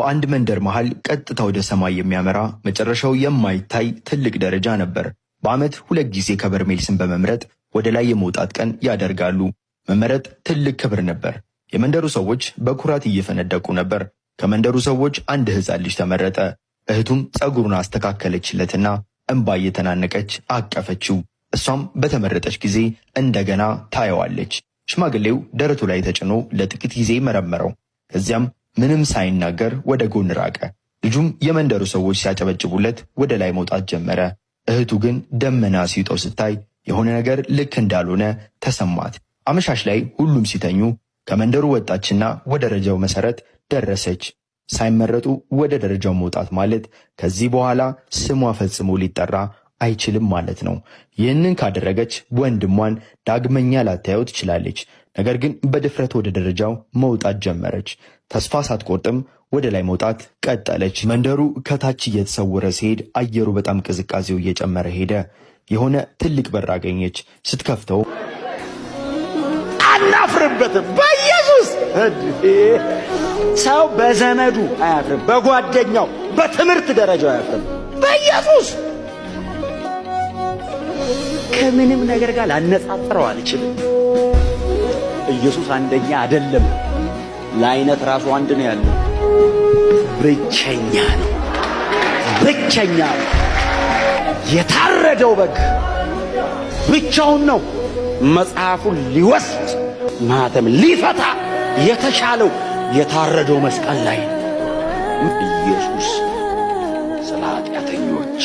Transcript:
በአንድ መንደር መሃል ቀጥታ ወደ ሰማይ የሚያመራ መጨረሻው የማይታይ ትልቅ ደረጃ ነበር። በዓመት 2 ጊዜ ከበርሜል ስም በመምረጥ ወደ ላይ የመውጣት ቀን ያደርጋሉ። መመረጥ ትልቅ ክብር ነበር። የመንደሩ ሰዎች በኩራት እየፈነደቁ ነበር። ከመንደሩ ሰዎች አንድ ሕፃን ልጅ ተመረጠ። እህቱም ጸጉሩን አስተካከለችለትና እንባ እየተናነቀች አቀፈችው። እሷም በተመረጠች ጊዜ እንደገና ታየዋለች። ሽማግሌው ደረቱ ላይ ተጭኖ ለጥቂት ጊዜ መረመረው። ከዚያም ምንም ሳይናገር ወደ ጎን ራቀ። ልጁም የመንደሩ ሰዎች ሲያጨበጭቡለት ወደ ላይ መውጣት ጀመረ። እህቱ ግን ደመና ሲውጠው ስታይ የሆነ ነገር ልክ እንዳልሆነ ተሰማት። አመሻሽ ላይ ሁሉም ሲተኙ ከመንደሩ ወጣችና ወደ ደረጃው መሰረት ደረሰች። ሳይመረጡ ወደ ደረጃው መውጣት ማለት ከዚህ በኋላ ስሟ ፈጽሞ ሊጠራ አይችልም ማለት ነው። ይህንን ካደረገች ወንድሟን ዳግመኛ ላታየው ትችላለች። ነገር ግን በድፍረት ወደ ደረጃው መውጣት ጀመረች። ተስፋ ሳትቆርጥም ወደ ላይ መውጣት ቀጠለች። መንደሩ ከታች እየተሰወረ ሲሄድ አየሩ በጣም ቅዝቃዜው እየጨመረ ሄደ። የሆነ ትልቅ በር አገኘች። ስትከፍተው አናፍርበትም። በኢየሱስ ሰው በዘመዱ አያፍርም፣ በጓደኛው በትምህርት ደረጃው አያፍርም። በኢየሱስ ከምንም ነገር ጋር ላነጻጽረው አልችልም። ኢየሱስ አንደኛ አይደለም። ለአይነት ራሱ አንድ ነው ያለው። ብቸኛ ነው። ብቸኛ ነው። የታረደው በግ ብቻውን ነው። መጽሐፉን ሊወስድ ማተም ሊፈታ የተሻለው የታረደው መስቀል ላይ ነው። ኢየሱስ ስለ ኃጢአተኞች